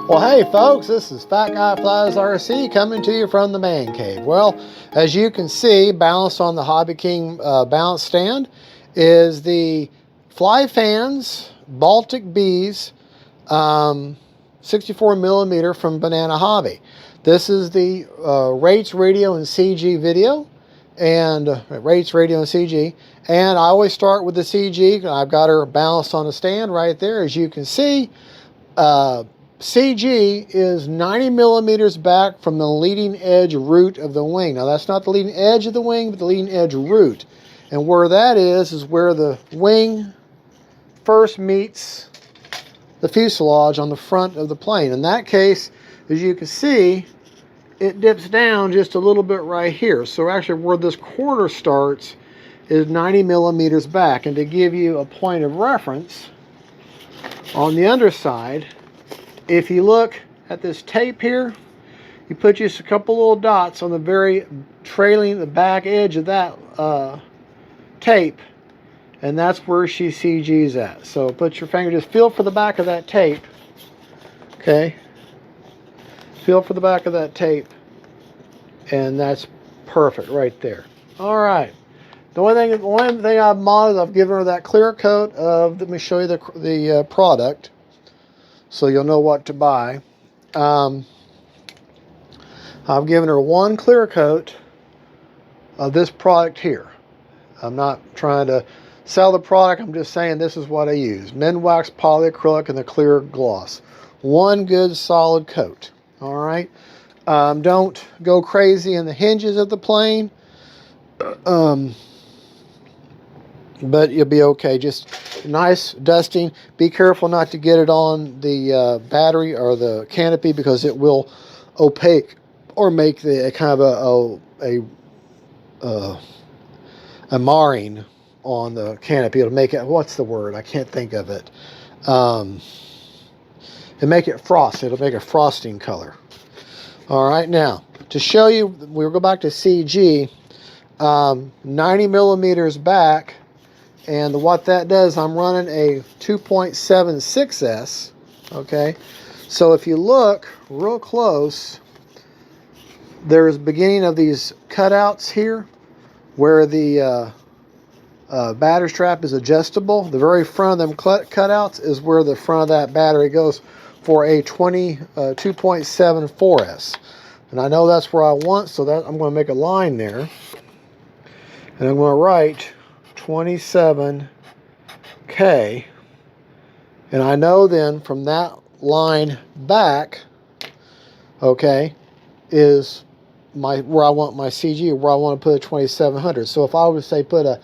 Well, hey folks, this is Fat Guy Flies RC coming to you from the man cave. Well, as you can see, balanced on the Hobby King balance stand is the FLYFANS Baltic Bees 64 millimeter from Banana Hobby. This is the rates, radio, and CG video, and rates, radio, and CG. And I always start with the CG. I've got her balanced on the stand right there, as you can see. CG is 90 millimeters back from the leading edge root of the wing. Now that's not the leading edge of the wing, but the leading edge root. And where that is where the wing first meets the fuselage on the front of the plane. In that case, as you can see, it dips down just a little bit right here. So actually where this quarter starts is 90 millimeters back. And to give you a point of reference, on the underside, if you look at this tape here, you put just a couple little dots on the very trailing the back edge of that tape, and that's where she CG's at. So put your finger, just feel for the back of that tape. Okay, feel for the back of that tape, and that's perfect right there. All right. The only thing I've modded, I've given her that clear coat of. Let me show you the product, so you'll know what to buy. I've given her one clear coat of this product here. I'm not trying to sell the product, I'm just saying this is what I use. Minwax polyacrylic and the clear gloss. One good solid coat. All right. Don't go crazy in the hinges of the plane. But you'll be okay. Just nice dusting. Be careful not to get it on the battery or the canopy, because it will opaque or make the kind of a marring on the canopy. It'll make it, what's the word? I can't think of it. It'll make it frost. It'll make a frosting color. All right, now to show you, we'll go back to CG. 90 millimeters back. And what that does, I'm running a 2.76S, okay? So if you look real close, there's beginning of these cutouts here where the battery strap is adjustable. The very front of them cutouts is where the front of that battery goes for a 2.74S. And I know that's where I want, so that I'm going to make a line there. And I'm going to write 27K, and I know then from that line back, okay, is where I want my CG, where I want to put a 2700. So if I would say put a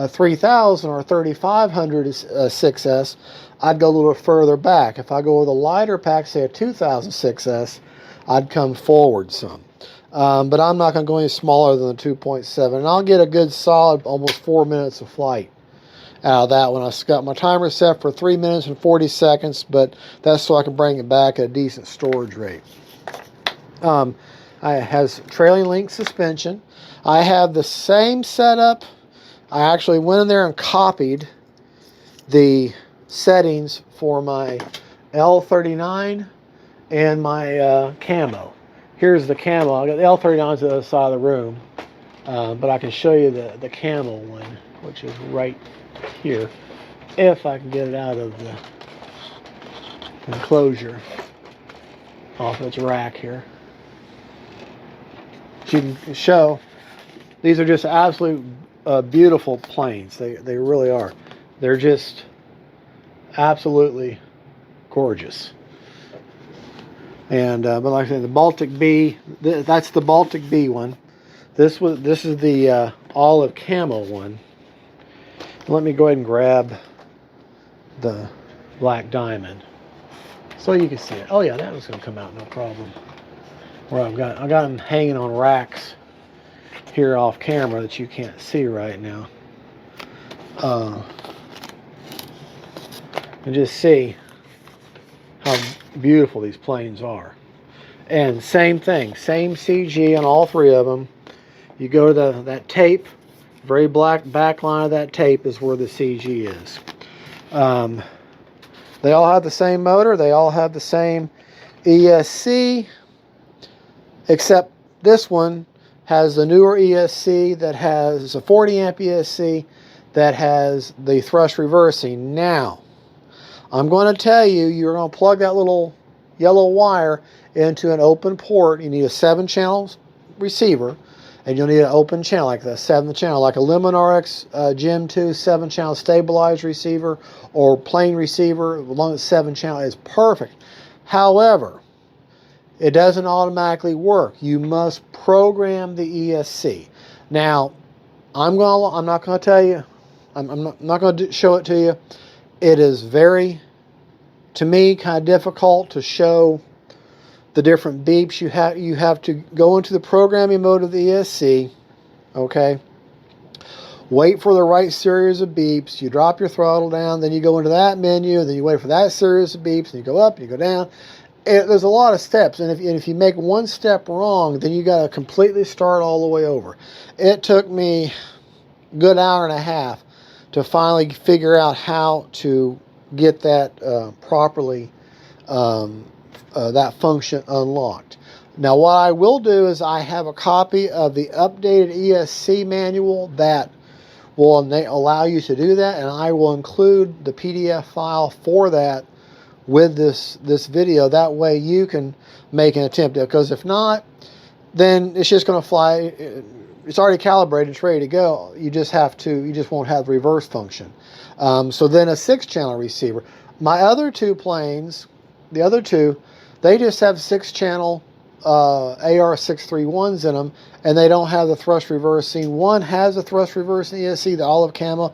3000 or 3500 6S, I'd go a little further back. If I go with a lighter pack, say a 2000 6S, I'd come forward some. But I'm not going to go any smaller than the 2.7. And I'll get a good solid almost 4 minutes of flight out of that one. I've got my timer set for 3 minutes and 40 seconds, but that's so I can bring it back at a decent storage rate. It has trailing link suspension. I have the same setup. I actually went in there and copied the settings for my L-39 and my camo. Here's the camo. I got the L-39 to the other side of the room, but I can show you the camo one, which is right here, if I can get it out of the enclosure off its rack here. As you can show, these are just absolute beautiful planes. They really are. They're just absolutely gorgeous. And but like I said, the Baltic Bee, that's the Baltic Bee one. This is the olive camo one. Let me go ahead and grab the black diamond so you can see it. Oh yeah, that was going to come out no problem. Where I got them hanging on racks here off camera that you can't see right now. And just see how beautiful these planes are. And same thing, same CG on all three of them. You go to that tape, very black back line of that tape is where the CG is. They all have the same motor. They all have the same ESC, except this one has the newer ESC that has a 40 amp ESC that has the thrust reversing. Now, I'm going to tell you, you're going to plug that little yellow wire into an open port. You need a 7-channel receiver, and you'll need an open channel, like the 7th channel, like a Lemon RX Gen 2 7-channel stabilized receiver or plain receiver. Along with 7-channel is perfect. However, it doesn't automatically work. You must program the ESC. Now, I'm not going to tell you. I'm not going to show it to you. It is very, to me, kind of difficult to show the different beeps. You have to go into the programming mode of the ESC. Okay. Wait for the right series of beeps. You drop your throttle down. Then you go into that menu. Then you wait for that series of beeps. And you go up. And you go down. There's a lot of steps, and if you make one step wrong, then you got to completely start all the way over. It took me a good hour and a half to finally figure out how to get that properly, that function unlocked. Now, what I will do is I have a copy of the updated ESC manual that will allow you to do that, and I will include the PDF file for that with this video. That way you can make an attempt, because if not, then it's just going to fly. It's already calibrated, it's ready to go. You just won't have the reverse function. So then a 6-channel receiver. My other two planes, the other two, they just have 6-channel AR631s in them, and they don't have the thrust reversing. One has a thrust reversing ESC, the olive camo,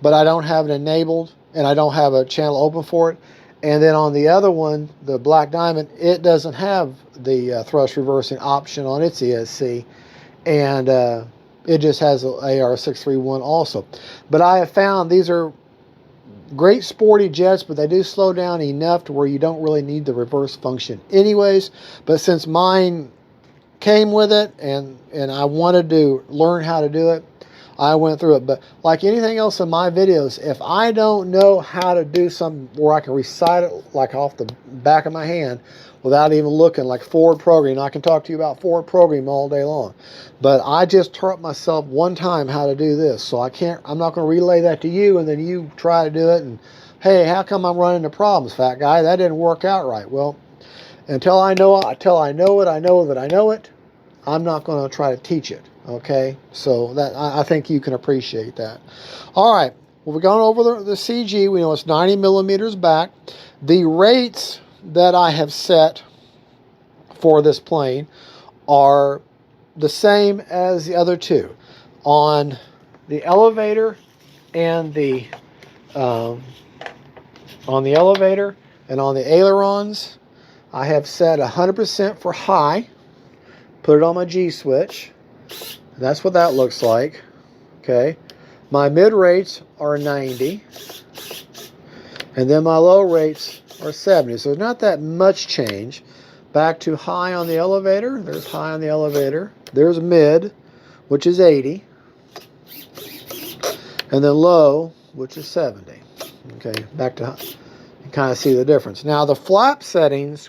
but I don't have it enabled, and I don't have a channel open for it. And then on the other one, the Black Diamond, it doesn't have the thrust reversing option on its ESC. And it just has an AR631 also. But I have found these are great sporty jets, but they do slow down enough to where you don't really need the reverse function anyways. But since mine came with it, and I wanted to learn how to do it, I went through it. But like anything else in my videos, if I don't know how to do something where I can recite it like off the back of my hand without even looking, like forward programming, I can talk to you about forward programming all day long. But I just taught myself one time how to do this, so I'm not going to relay that to you and then you try to do it and, hey, how come I'm running into problems, fat guy? That didn't work out right. Well, until I know it, I'm not going to try to teach it. Okay, so that I think you can appreciate that. All right, well, we're going over the CG. We know it's 90 millimeters back. The rates that I have set for this plane are the same as the other two. On the elevator and on the elevator and on the ailerons, I have set 100% for high. Put it on my G switch. That's what that looks like. Okay, my mid rates are 90, and then my low rates are 70. So there's not that much change. Back to high on the elevator. There's high on the elevator. There's mid, which is 80, and then low, which is 70. Okay, back to high. You kind of see the difference. Now the flap settings.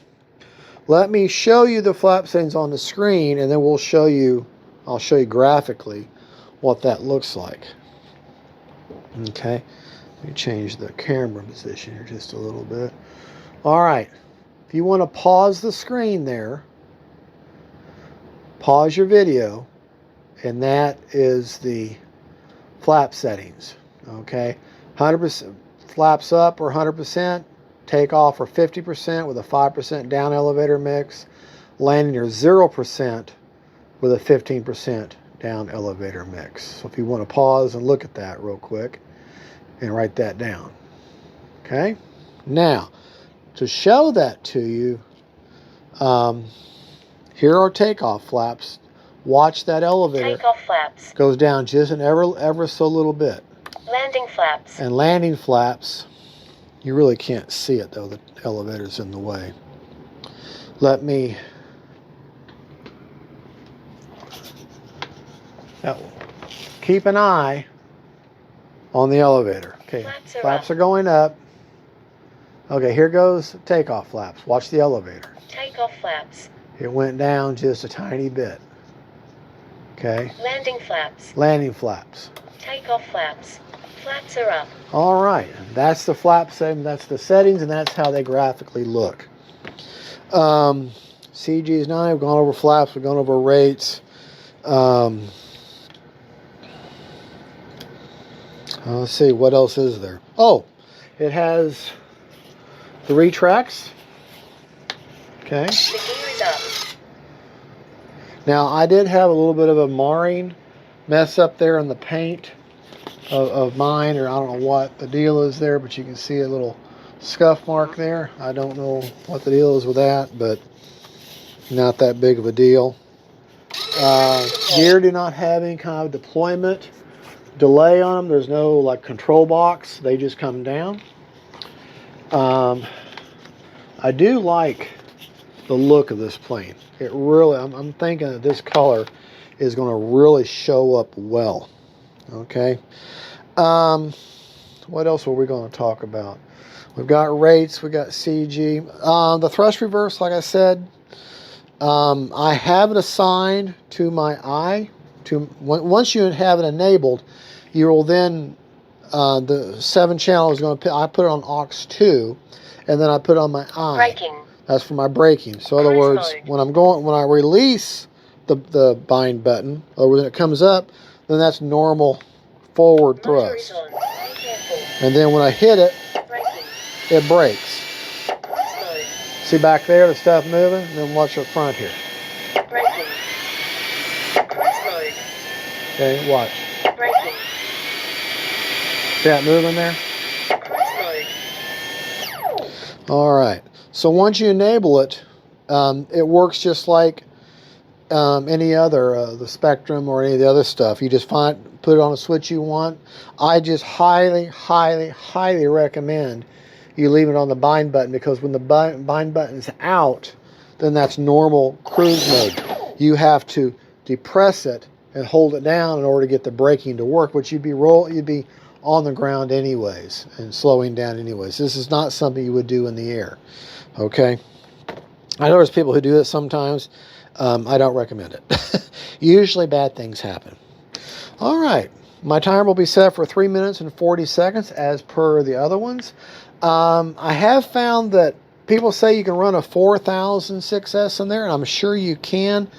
Let me show you the flap settings on the screen, and then I'll show you graphically what that looks like. Okay, let me change the camera position here just a little bit. All right, if you want to pause the screen there, pause your video, and that is the flap settings. Okay, 100% flaps up or 100%. Takeoff or 50% with a 5% down elevator mix. Landing or 0% with a 15% down elevator mix. So if you want to pause and look at that real quick and write that down. Okay. Now, to show that to you, here are takeoff flaps. Watch that elevator. Takeoff flaps. Goes down just an ever so little bit. Landing flaps. And landing flaps. You really can't see it, though. The elevator's in the way. Let me... keep an eye on the elevator. Okay, flaps are going up. Okay, here goes takeoff flaps. Watch the elevator. Takeoff flaps. It went down just a tiny bit. Okay. Landing flaps. Landing flaps. Takeoff flaps. Flaps are up. All right. That's the flap setting. That's the settings, and that's how they graphically look. CG is 9. We've gone over flaps. We've gone over rates. Let's see. What else is there? Oh, it has the retracts. Okay. The gear is up. Now, I did have a little bit of a marring mess up there in the paint of mine, or I don't know what the deal is there, but you can see a little scuff mark there. I don't know what the deal is with that, but not that big of a deal. Gear do not have any kind of deployment delay on them. There's no like control box. They just come down. I do like the look of this plane. It really, I'm thinking that this color is going to really show up well. Okay. What else were we going to talk about? We've got rates. We got CG. The thrust reverse, like I said, I have it assigned to my eye. Once you have it enabled, you will then the 7 channel is going to. I put it on aux 2, and then I put it on my eye. Braking. That's for my braking. So in other words, when I release the bind button, or when it comes up, then that's normal forward Motor is thrust. on. Be careful. And then when I hit it, Braking. it brakes. Cruise mode. See back there, the stuff moving? And then watch up front here. Braking. Cruise mode. Okay, watch. Braking. See that moving there? Cruise mode. All right. So once you enable it, it works just like any other, the Spectrum or any of the other stuff. You just put it on a switch you want. I just highly, highly, highly recommend you leave it on the bind button, because when the bind button's out, then that's normal cruise mode. You have to depress it and hold it down in order to get the braking to work, which you'd be on the ground anyways and slowing down anyways. This is not something you would do in the air. Okay. I know there's people who do it sometimes. I don't recommend it. Usually bad things happen. All right. My timer will be set for 3 minutes and 40 seconds as per the other ones. I have found that people say you can run a 4000 6S in there, and I'm sure you can,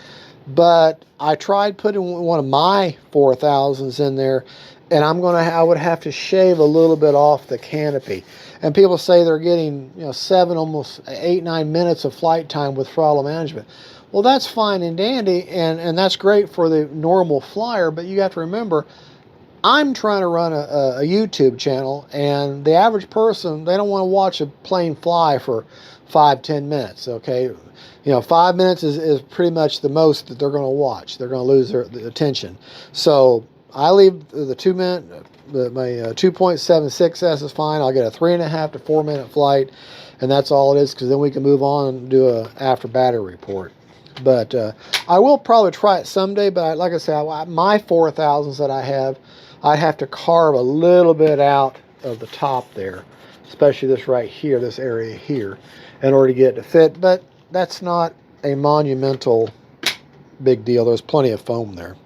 but I tried putting one of my 4000s in there, and I would have to shave a little bit off the canopy. And people say they're getting 7, almost 8, 9 minutes of flight time with throttle management. Well, that's fine and dandy, and that's great for the normal flyer, but you have to remember, I'm trying to run a YouTube channel, and the average person, they don't want to watch a plane fly for 5-10 minutes, okay? 5 minutes is pretty much the most that they're going to watch. They're going to lose their attention. So I leave the 2 minute, my 2.76S is fine. I'll get a 3.5 to 4 minute flight, and that's all it is, because then we can move on and do a after battery report. But I will probably try it someday, but like I said, my 4000s that I have, I'd have to carve a little bit out of the top there, especially this right here, this area here, in order to get it to fit. But that's not a monumental big deal. There's plenty of foam there.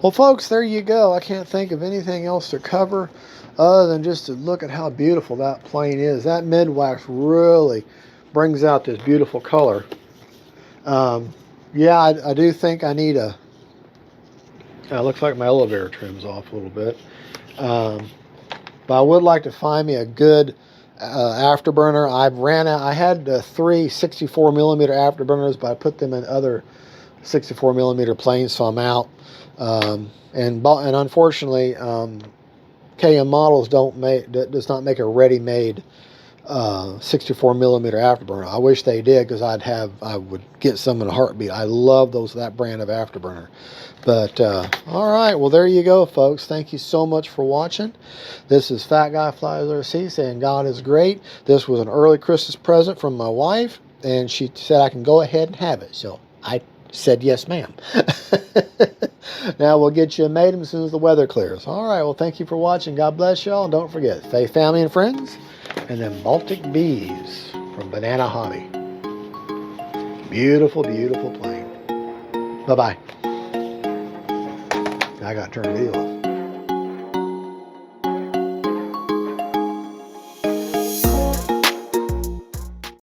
Well, folks, there you go. I can't think of anything else to cover other than just to look at how beautiful that plane is. That mid-wax really brings out this beautiful color. Yeah, I do think I need a... It looks like my elevator trim's off a little bit. But I would like to find me a good afterburner. I had 3 64 millimeter afterburners, but I put them in other 64 millimeter planes, so I'm out. And unfortunately, KM Models does not make a ready-made 64 millimeter afterburner. I wish they did, because I would get some in a heartbeat. I love that brand of afterburner. But all right, well, there you go, folks. Thank you so much for watching. This is Fat Guy Flies RC saying God is great. This was an early Christmas present from my wife, and she said I can go ahead and have it. So I said yes, ma'am. Now we'll get you a maiden as soon as the weather clears. All right, well, thank you for watching. God bless y'all. And don't forget, faith, family, and friends, and then Baltic bees from Banana Hobby. Beautiful, beautiful plane. Bye-bye. I got to turn the video off.